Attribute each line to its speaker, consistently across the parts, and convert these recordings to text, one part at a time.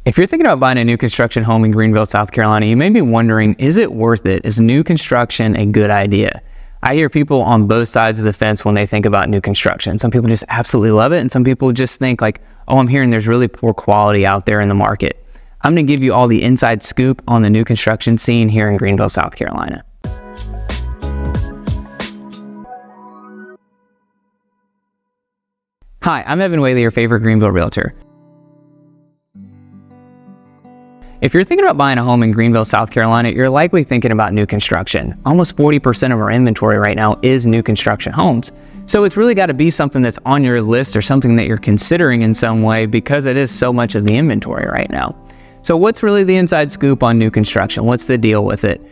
Speaker 1: If you're thinking about buying a new construction home in Greenville, South Carolina, you may be wondering, is it worth it? Is new construction a good idea? I hear people on both sides of the fence when they think about new construction. Some people just absolutely love it, and some people just think like, oh, I'm hearing there's really poor quality out there in the market. I'm going to give you all the inside scoop on the new construction scene here in Greenville, South Carolina. Hi, I'm Whaley, your favorite Greenville realtor. If you're thinking about buying a home in Greenville, South Carolina, you're likely thinking about new construction. Almost 40% of our inventory right now is new construction homes. So it's really got to be something that's on your list or something that you're considering in some way because it is so much of the inventory right now. So what's really the inside scoop on new construction? What's the deal with it?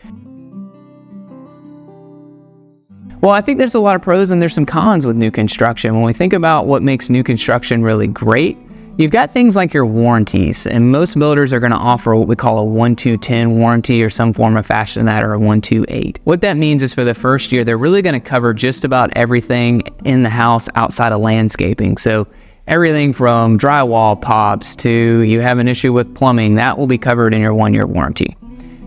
Speaker 1: Well, I think there's a lot of pros and there's some cons with new construction. When we think about what makes new construction really great, you've got things like your warranties, and most builders are going to offer what we call a 1-2-10 warranty or some form of fashion of that, or a 1-2-8. What that means is for the first year, they're really going to cover just about everything in the house outside of landscaping. So everything from drywall pops to you have an issue with plumbing, that will be covered in your 1-year warranty.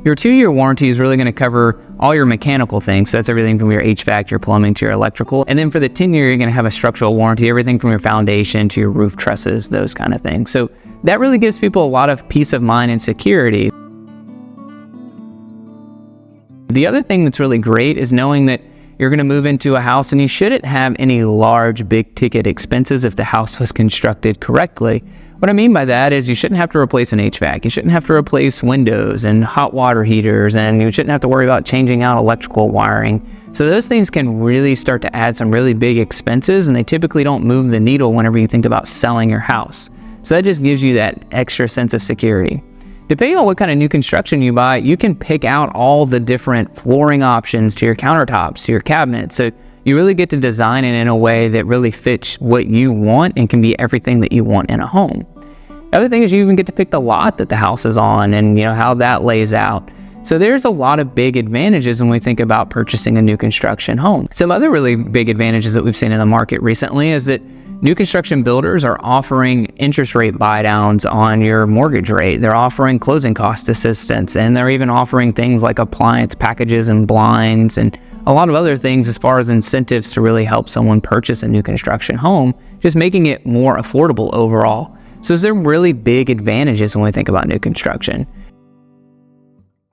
Speaker 1: Your 2-year warranty is really going to cover all your mechanical things. So that's everything from your HVAC, your plumbing, to your electrical. And then for the 10-year, you're going to have a structural warranty, everything from your foundation to your roof trusses, those kind of things. So that really gives people a lot of peace of mind and security. The other thing that's really great is knowing that you're going to move into a house and you shouldn't have any large, big ticket expenses if the house was constructed correctly. What I mean by that is you shouldn't have to replace an HVAC, you shouldn't have to replace windows and hot water heaters, and you shouldn't have to worry about changing out electrical wiring. So those things can really start to add some really big expenses, and they typically don't move the needle whenever you think about selling your house. So that just gives you that extra sense of security. Depending on what kind of new construction you buy, you can pick out all the different flooring options to your countertops, to your cabinets. So you really get to design it in a way that really fits what you want and can be everything that you want in a home. The other thing is you even get to pick the lot that the house is on and how that lays out. So there's a lot of big advantages when we think about purchasing a new construction home. Some other really big advantages that we've seen in the market recently is that new construction builders are offering interest rate buy downs on your mortgage rate. They're offering closing cost assistance, and they're even offering things like appliance packages and blinds and a lot of other things as far as incentives to really help someone purchase a new construction home, just making it more affordable overall. So there's really big advantages when we think about new construction.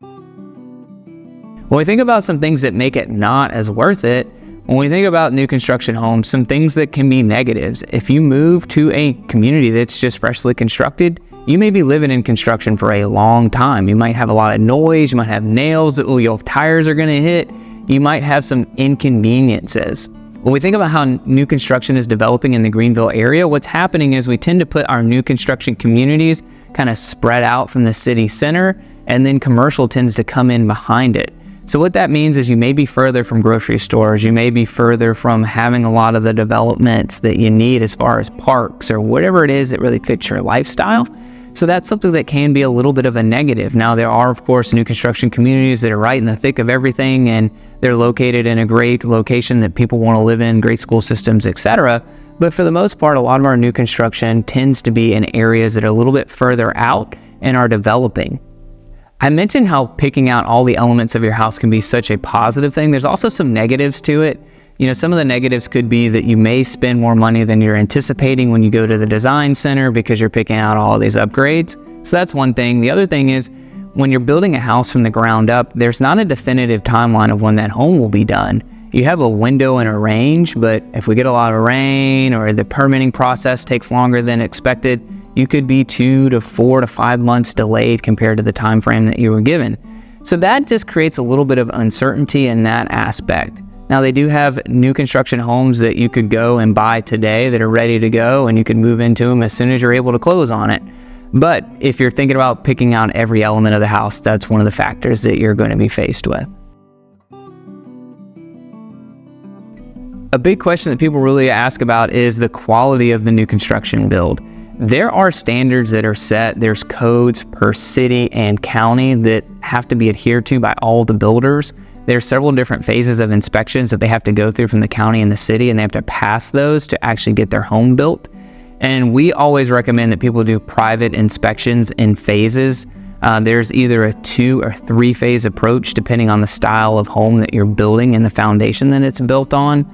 Speaker 1: When we think about some things that make it not as worth it, when we think about new construction homes, some things that can be negatives. If you move to a community that's just freshly constructed, you may be living in construction for a long time. You might have a lot of noise, you might have nails that your tires are gonna hit, you might have some inconveniences. When we think about how new construction is developing in the Greenville area, what's happening is we tend to put our new construction communities kind of spread out from the city center, and then commercial tends to come in behind it. So what that means is you may be further from grocery stores, you may be further from having a lot of the developments that you need as far as parks or whatever it is that really fits your lifestyle. So that's something that can be a little bit of a negative. Now there are, of course, new construction communities that are right in the thick of everything, and they're located in a great location that people want to live in, great school systems, etc. But for the most part, a lot of our new construction tends to be in areas that are a little bit further out and are developing. I mentioned how picking out all the elements of your house can be such a positive thing. There's also some negatives to it. Some of the negatives could be that you may spend more money than you're anticipating when you go to the design center because you're picking out all of these upgrades. So that's one thing. The other thing is when you're building a house from the ground up, there's not a definitive timeline of when that home will be done. You have a window and a range, but if we get a lot of rain or the permitting process takes longer than expected, you could be 2 to 4 to 5 months delayed compared to the time frame that you were given. So that just creates a little bit of uncertainty in that aspect. Now they do have new construction homes that you could go and buy today that are ready to go, and you could move into them as soon as you're able to close on it. But if you're thinking about picking out every element of the house, that's one of the factors that you're going to be faced with. A big question that people really ask about is the quality of the new construction build. There are standards that are set. There's codes per city and county that have to be adhered to by all the builders. There are several different phases of inspections that they have to go through from the county and the city, and they have to pass those to actually get their home built. And we always recommend that people do private inspections in phases. There's either a 2 or 3 phase approach depending on the style of home that you're building and the foundation that it's built on.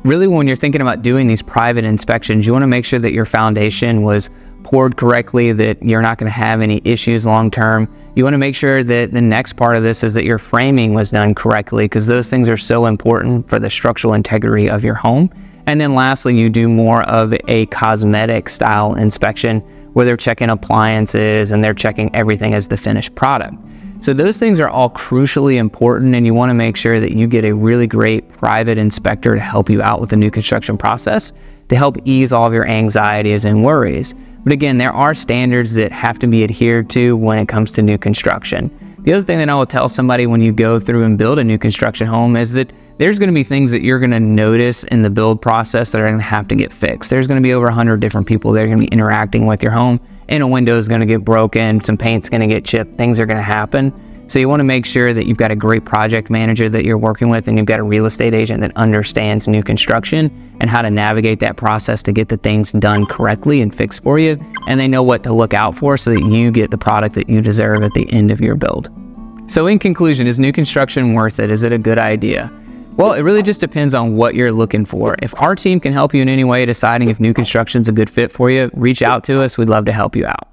Speaker 1: Really, when you're thinking about doing these private inspections, you want to make sure that your foundation was poured correctly, that you're not going to have any issues long term. You want to make sure that the next part of this is that your framing was done correctly, because those things are so important for the structural integrity of your home. And then lastly, you do more of a cosmetic style inspection where they're checking appliances and they're checking everything as the finished product. So those things are all crucially important, and you want to make sure that you get a really great private inspector to help you out with the new construction process to help ease all of your anxieties and worries. But again, there are standards that have to be adhered to when it comes to new construction. The other thing that I will tell somebody when you go through and build a new construction home is that there's going to be things that you're going to notice in the build process that are going to have to get fixed. There's going to be over 100 different people that are going to be interacting with your home, and a window is going to get broken, some paint's going to get chipped, things are going to happen. So you want to make sure that you've got a great project manager that you're working with, and you've got a real estate agent that understands new construction and how to navigate that process to get the things done correctly and fixed for you, and they know what to look out for so that you get the product that you deserve at the end of your build. So in conclusion, is new construction worth it? Is it a good idea? Well, it really just depends on what you're looking for. If our team can help you in any way deciding if new construction is a good fit for you, reach out to us. We'd love to help you out.